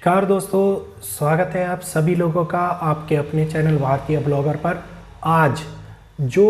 नमस्कार दोस्तों, स्वागत है आप सभी लोगों का आपके अपने चैनल भारतीय ब्लॉगर पर। आज जो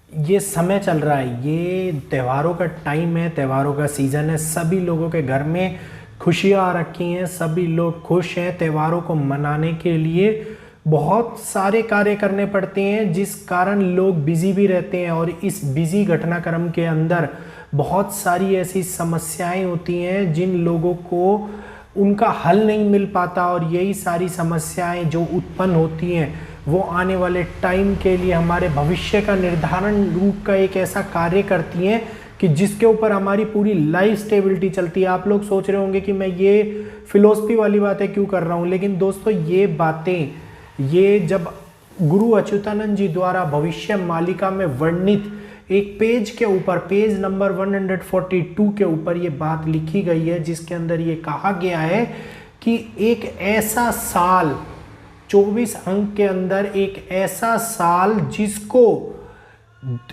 ये समय चल रहा है, ये त्योहारों का टाइम है, त्योहारों का सीज़न है। सभी लोगों के घर में खुशियाँ आ रखी हैं, सभी लोग खुश हैं। त्योहारों को मनाने के लिए बहुत सारे कार्य करने पड़ते हैं, जिस कारण लोग बिजी भी रहते हैं। और इस बिजी घटनाक्रम के अंदर बहुत सारी ऐसी समस्याएं होती हैं जिन लोगों को उनका हल नहीं मिल पाता, और यही सारी समस्याएं जो उत्पन्न होती हैं वो आने वाले टाइम के लिए हमारे भविष्य का निर्धारण रूप का एक ऐसा कार्य करती हैं कि जिसके ऊपर हमारी पूरी लाइफ स्टेबिलिटी चलती है। आप लोग सोच रहे होंगे कि मैं ये फिलोसफी वाली बातें क्यों कर रहा हूँ, लेकिन दोस्तों ये बातें ये जब गुरु अच्युतानंद जी द्वारा भविष्य मालिका में वर्णित एक पेज के ऊपर, पेज नंबर 142 के ऊपर ये बात लिखी गई है, जिसके अंदर ये कहा गया है कि एक ऐसा साल 24 अंक के अंदर एक ऐसा साल जिसको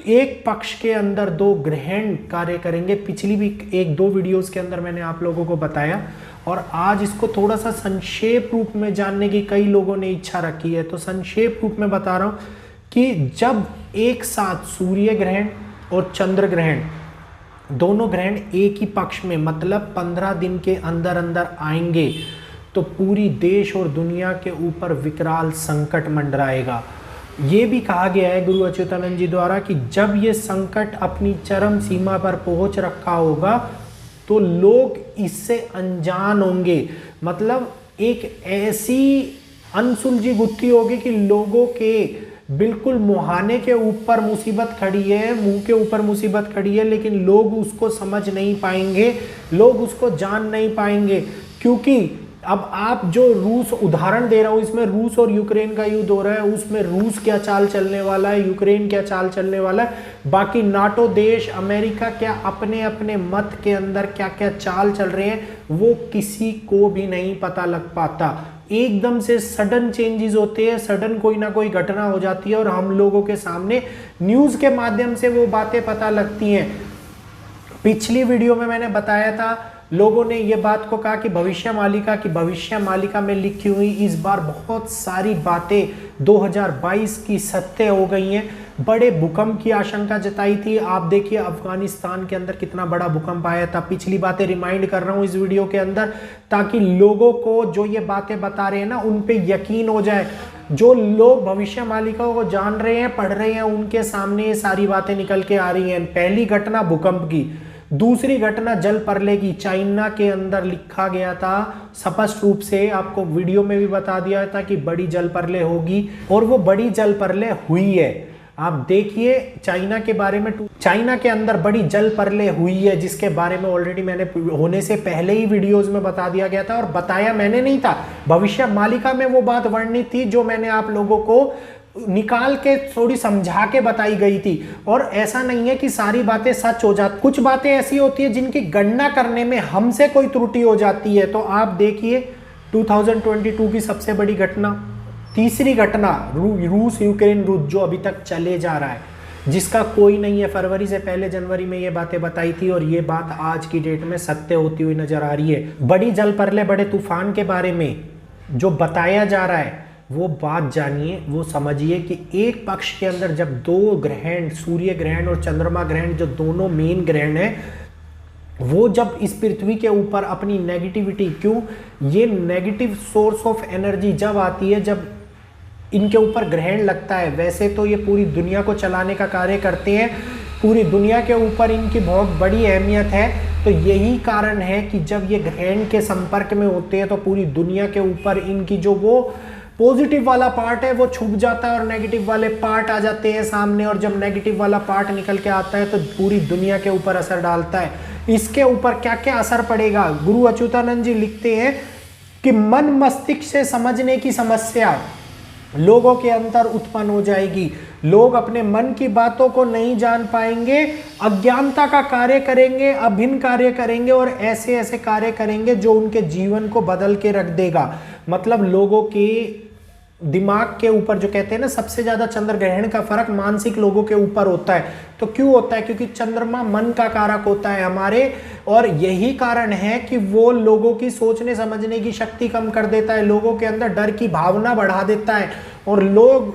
एक पक्ष के अंदर दो ग्रहण कार्य करेंगे। पिछली भी एक दो वीडियोस के अंदर मैंने आप लोगों को बताया, और आज इसको थोड़ा सा संक्षेप रूप में जानने की कई लोगों ने इच्छा रखी है। तो संक्षेप रूप में बता रहा हूं कि जब एक साथ सूर्य ग्रहण और चंद्र ग्रहण, दोनों ग्रहण एक ही पक्ष में, मतलब 15 दिन के अंदर अंदर आएंगे, तो पूरी देश और दुनिया के ऊपर विकराल संकट मंडराएगा। ये भी कहा गया है गुरु अच्युतानंद जी द्वारा कि जब ये संकट अपनी चरम सीमा पर पहुंच रखा होगा तो लोग इससे अनजान होंगे। मतलब एक ऐसी अनसुलझी गुत्थी होगी कि लोगों के बिल्कुल मुहाने के ऊपर मुसीबत खड़ी है, मुंह के ऊपर मुसीबत खड़ी है, लेकिन लोग उसको समझ नहीं पाएंगे, लोग उसको जान नहीं पाएंगे। क्योंकि अब आप जो रूस उदाहरण दे रहा हूं, इसमें रूस और यूक्रेन का युद्ध हो रहा है, उसमें रूस क्या चाल चलने वाला है, यूक्रेन क्या चाल चलने वाला है, बाकी नाटो देश, अमेरिका क्या अपने अपने मत के अंदर क्या क्या चाल चल रहे हैं, वो किसी को भी नहीं पता लग पाता। एकदम से सडन चेंजेस होते हैं, सडन कोई ना कोई घटना हो जाती है और हम लोगों के सामने न्यूज के माध्यम से वो बातें पता लगती हैं। पिछली वीडियो में मैंने बताया था, लोगों ने ये बात को कहा कि भविष्य मालिका में लिखी हुई इस बार बहुत सारी बातें 2022 की सत्य हो गई हैं। बड़े भूकंप की आशंका जताई थी। आप देखिए अफगानिस्तान के अंदर कितना बड़ा भूकंप आया था। पिछली बातें रिमाइंड कर रहा हूं इस वीडियो के अंदर, ताकि लोगों को जो ये बातें बता रहे हैं ना, उन पे यकीन हो जाए। जो लोग भविष्य मालिका को जान रहे हैं, पढ़ रहे हैं, उनके सामने ये सारी बातें निकल के आ रही हैं। पहली घटना भूकंप की, दूसरी घटना जल प्रलय की। चाइना के अंदर लिखा गया था स्पष्ट रूप से, आपको वीडियो में भी बता दिया था कि बड़ी जल प्रलय होगी, और वो बड़ी जल प्रलय हुई है। आप देखिए चाइना के बारे में, चाइना के अंदर बड़ी जल प्रलय हुई है, जिसके बारे में ऑलरेडी मैंने होने से पहले ही वीडियोस में बता दिया गया था। और बताया मैंने नहीं था, भविष्य मालिका में वो बात वर्णित थी जो मैंने आप लोगों को निकाल के थोड़ी समझा के बताई गई थी। और ऐसा नहीं है कि सारी बातें सच हो जाती, कुछ बातें ऐसी होती है जिनकी गणना करने में हमसे कोई त्रुटि हो जाती है। तो आप देखिए 2022 की सबसे बड़ी घटना, तीसरी घटना रूस यूक्रेन युद्ध जो अभी तक चले जा रहा है, जिसका कोई नहीं है। फरवरी से पहले जनवरी में ये बातें बताई थी, और ये बात आज की डेट में सत्य होती हुई नजर आ रही है। बड़ी जल प्रलय, बड़े तूफान के बारे में जो बताया जा रहा है, वो बात जानिए, वो समझिए कि एक पक्ष के अंदर जब दो ग्रहण, सूर्य ग्रहण और चंद्रमा ग्रहण, जो दोनों मेन ग्रहण है, वो जब इस पृथ्वी के ऊपर अपनी नेगेटिविटी, क्यों ये नेगेटिव सोर्स ऑफ एनर्जी जब आती है, जब इनके ऊपर ग्रहण लगता है, वैसे तो ये पूरी दुनिया को चलाने का कार्य करते हैं, पूरी दुनिया के ऊपर इनकी बहुत बड़ी अहमियत है। तो यही कारण है कि जब ये ग्रहण के संपर्क में होते हैं तो पूरी दुनिया के ऊपर इनकी जो वो पॉजिटिव वाला पार्ट है वो छुप जाता है, और नेगेटिव वाले पार्ट आ जाते हैं सामने। और जब नेगेटिव वाला पार्ट निकल के आता है तो पूरी दुनिया के ऊपर असर डालता है। इसके ऊपर क्या क्या असर पड़ेगा, गुरु अच्युतानंद जी लिखते हैं कि मन मस्तिष्क से समझने की समस्या लोगों के अंदर उत्पन्न हो जाएगी। लोग अपने मन की बातों को नहीं जान पाएंगे, अज्ञानता का कार्य करेंगे, अभिन्न कार्य करेंगे, और ऐसे ऐसे कार्य करेंगे जो उनके जीवन को बदल के रख देगा। मतलब लोगों के दिमाग के ऊपर, जो कहते हैं ना सबसे ज्यादा चंद्र ग्रहण का फर्क मानसिक लोगों के ऊपर होता है। तो क्यों होता है? क्योंकि चंद्रमा मन का कारक होता है हमारे, और यही कारण है कि वो लोगों की सोचने समझने की शक्ति कम कर देता है, लोगों के अंदर डर की भावना बढ़ा देता है, और लोग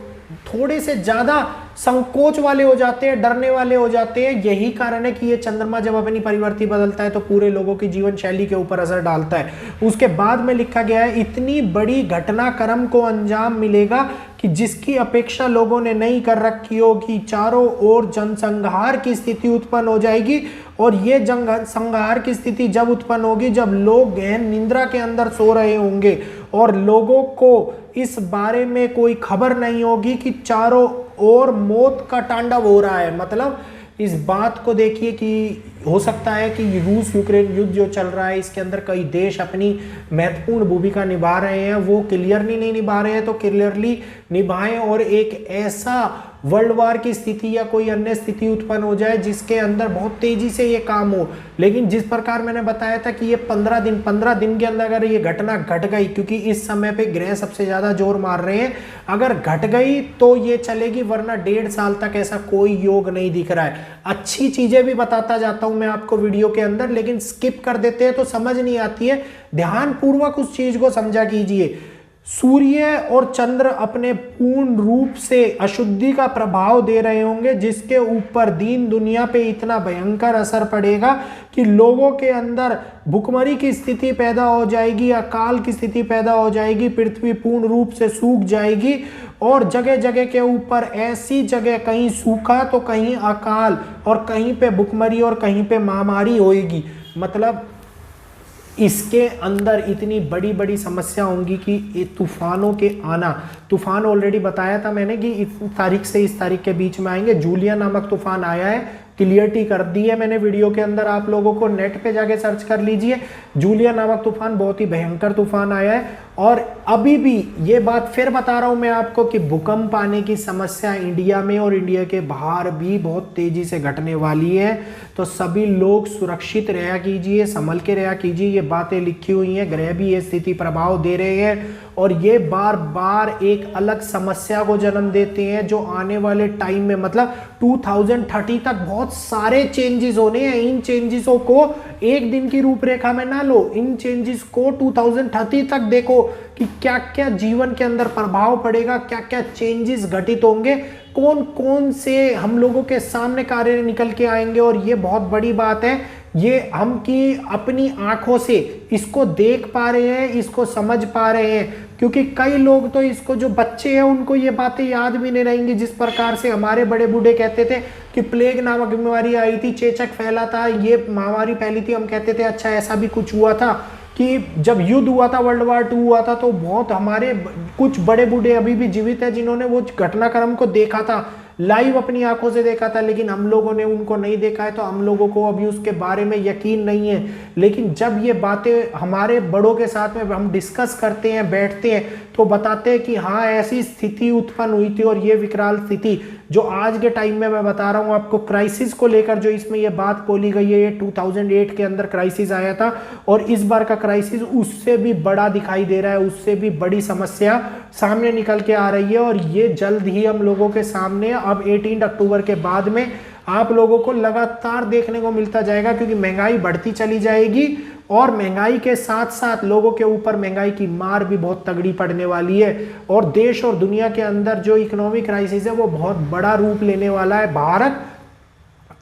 थोड़े से ज्यादा संकोच वाले हो जाते हैं, डरने वाले हो जाते हैं। यही कारण है कि ये चंद्रमा जब अपनी परिवर्ती बदलता है तो पूरे लोगों की जीवन शैली के ऊपर असर डालता है। उसके बाद में लिखा गया है, इतनी बड़ी घटनाक्रम को अंजाम मिलेगा कि जिसकी अपेक्षा लोगों ने नहीं कर रखी होगी। चारों ओर जनसंहार की स्थिति उत्पन्न हो जाएगी, और ये जनसंहार की स्थिति जब उत्पन्न होगी जब लोग गहन निद्रा के अंदर सो रहे होंगे और लोगों को इस बारे में कोई खबर नहीं होगी कि चारों ओर मौत का तांडव हो रहा है। मतलब इस बात को देखिए कि हो सकता है कि रूस यूक्रेन युद्ध जो चल रहा है इसके अंदर कई देश अपनी महत्वपूर्ण भूमिका निभा रहे हैं, वो क्लियरली नहीं निभा रहे हैं तो क्लियरली निभाएं, और एक ऐसा वर्ल्ड वार की स्थिति या कोई अन्य स्थिति उत्पन्न हो जाए जिसके अंदर बहुत तेजी से ये काम हो। लेकिन जिस प्रकार मैंने बताया था कि ये 15 दिन के अंदर अगर ये घटना घट गई, क्योंकि इस समय पे ग्रह सबसे ज्यादा जोर मार रहे हैं, अगर घट गई तो ये चलेगी, वरना 1.5 साल तक ऐसा कोई योग नहीं दिख रहा है। अच्छी चीजें भी बताता जाता हूं मैं आपको वीडियो के अंदर, लेकिन स्किप कर देते हैं तो समझ नहीं आती है। ध्यान पूर्वक उस चीज को समझा कीजिए। सूर्य और चंद्र अपने पूर्ण रूप से अशुद्धि का प्रभाव दे रहे होंगे, जिसके ऊपर दीन दुनिया पे इतना भयंकर असर पड़ेगा कि लोगों के अंदर भुखमरी की स्थिति पैदा हो जाएगी, अकाल की स्थिति पैदा हो जाएगी, पृथ्वी पूर्ण रूप से सूख जाएगी, और जगह जगह के ऊपर ऐसी जगह कहीं सूखा तो कहीं अकाल, और कहीं पे भुखमरी और कहीं पे महामारी होएगी। मतलब इसके अंदर इतनी बड़ी बड़ी समस्या होंगी कि तूफानों के आना, तूफान ऑलरेडी बताया था मैंने कि इस तारीख से इस तारीख के बीच में आएंगे। जूलिया नामक तूफान आया है, क्लियरिटी कर दी है मैंने वीडियो के अंदर, आप लोगों को नेट पे जाके सर्च कर लीजिए। जूलिया नामक तूफान बहुत ही भयंकर तूफान आया है, और अभी भी ये बात फिर बता रहा हूं मैं आपको कि भूकंप आने की समस्या इंडिया में और इंडिया के बाहर भी बहुत तेजी से घटने वाली है। तो सभी लोग सुरक्षित रहा कीजिए, संभल के रहा कीजिए। ये बातें लिखी हुई हैं, ग्रह भी ये स्थिति प्रभाव दे रहे हैं, और ये बार बार एक अलग समस्या को जन्म देते हैं जो आने वाले टाइम में, मतलब 2030 तक बहुत सारे चेंजेस होने हैं। इन चेंजेसों को एक दिन की रूपरेखा में ना लो, इन चेंजेस को 2030 तक देखो कि क्या क्या जीवन के अंदर प्रभाव पड़ेगा, क्या क्या चेंजेस घटित होंगे, कौन कौन से हम लोगों के सामने कार्य निकल के आएंगे। और ये बहुत बड़ी बात है, ये हम की अपनी आंखों से इसको देख पा रहे हैं, इसको समझ पा रहे हैं, क्योंकि कई लोग तो इसको, जो बच्चे हैं उनको ये बातें याद भी नहीं रहेंगी। जिस प्रकार से हमारे बड़े बूढ़े कहते थे कि प्लेग नामक बीमारी आई थी, चेचक फैला था, ये महामारी फैली थी, हम कहते थे अच्छा ऐसा भी कुछ हुआ था कि जब युद्ध हुआ था, वर्ल्ड वार 2 हुआ था, तो बहुत हमारे कुछ बड़े बूढ़े अभी भी जीवित है जिन्होंने वो घटनाक्रम को देखा था, लाइव अपनी आंखों से देखा था, लेकिन हम लोगों ने उनको नहीं देखा है, तो हम लोगों को अभी उसके बारे में यकीन नहीं है। लेकिन जब ये बातें हमारे बड़ों के साथ में हम डिस्कस करते हैं, बैठते हैं, तो बताते हैं कि हाँ ऐसी स्थिति उत्पन्न हुई थी, और ये विकराल स्थिति जो आज के टाइम में मैं बता रहा हूँ आपको, क्राइसिस को लेकर जो इसमें ये बात बोली गई है, ये 2008 के अंदर क्राइसिस आया था, और इस बार का क्राइसिस उससे भी बड़ा दिखाई दे रहा है, उससे भी बड़ी समस्या सामने निकल के आ रही है। और ये जल्द ही हम लोगों के सामने अब 18 अक्टूबर के बाद में आप लोगों को लगातार देखने को मिलता जाएगा, क्योंकि महंगाई बढ़ती चली जाएगी, और महंगाई के साथ साथ लोगों के ऊपर महंगाई की मार भी बहुत तगड़ी पड़ने वाली है, और देश और दुनिया के अंदर जो इकोनॉमिक क्राइसिस है वो बहुत बड़ा रूप लेने वाला है। भारत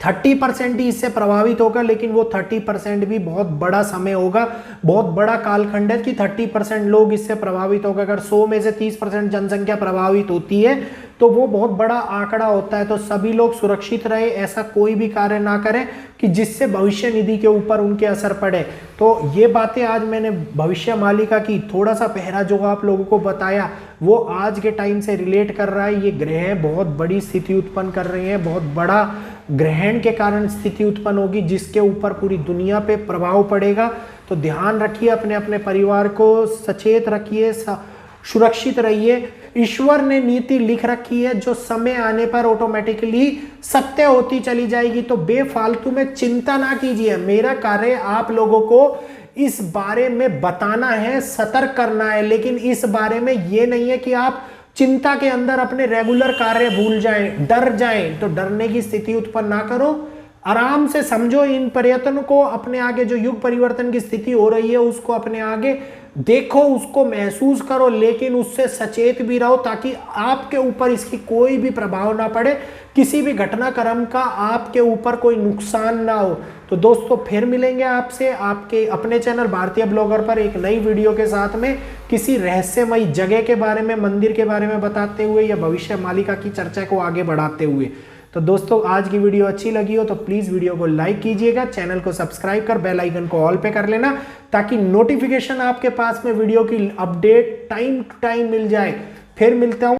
30% ही इससे प्रभावित होगा, लेकिन वो 30% भी बहुत बड़ा समय होगा, बहुत बड़ा कालखंड है कि 30% लोग इससे प्रभावित होगा। अगर 100 में से 30% जनसंख्या प्रभावित होती है तो वो बहुत बड़ा आंकड़ा होता है। तो सभी लोग सुरक्षित रहे, ऐसा कोई भी कार्य ना करें कि जिससे भविष्य निधि के ऊपर उनके असर पड़े। तो ये बातें आज मैंने भविष्य मालिका की थोड़ा सा पहरा जो आप लोगों को बताया वो आज के टाइम से रिलेट कर रहा है। ये ग्रह बहुत बड़ी स्थिति उत्पन्न कर रहे हैं, बहुत बड़ा ग्रहण के कारण स्थिति उत्पन्न होगी जिसके ऊपर पूरी दुनिया पे प्रभाव पड़ेगा। तो ध्यान रखिए, अपने अपने परिवार को सचेत रखिए, सुरक्षित रहिए। ईश्वर ने नीति लिख रखी है जो समय आने पर ऑटोमेटिकली सत्य होती चली जाएगी। तो बेफालतू में चिंता ना कीजिए। मेरा कार्य आप लोगों को इस बारे में बताना है, सतर्क करना है, लेकिन इस बारे में ये नहीं है कि आप चिंता के अंदर अपने रेगुलर कार्य भूल जाएं, डर जाएं। तो डरने की स्थिति उत्पन्न ना करो, आराम से समझो इन प्रयत्न को, अपने आगे जो युग परिवर्तन की स्थिति हो रही है उसको अपने आगे देखो, उसको महसूस करो, लेकिन उससे सचेत भी रहो ताकि आपके ऊपर इसकी कोई भी प्रभाव ना पड़े, किसी भी घटनाक्रम का आपके ऊपर कोई नुकसान ना हो। तो दोस्तों फिर मिलेंगे आपसे आपके अपने चैनल भारतीय ब्लॉगर पर एक नई वीडियो के साथ में, किसी रहस्यमयी जगह के बारे में, मंदिर के बारे में बताते हुए या भविष्य मालिका की चर्चा को आगे बढ़ाते हुए। तो दोस्तों आज की वीडियो अच्छी लगी हो तो प्लीज वीडियो को लाइक कीजिएगा, चैनल को सब्सक्राइब कर बेल आइकन को ऑल पे कर लेना ताकि नोटिफिकेशन आपके पास में वीडियो की अपडेट टाइम टू टाइम मिल जाए। फिर मिलता हूं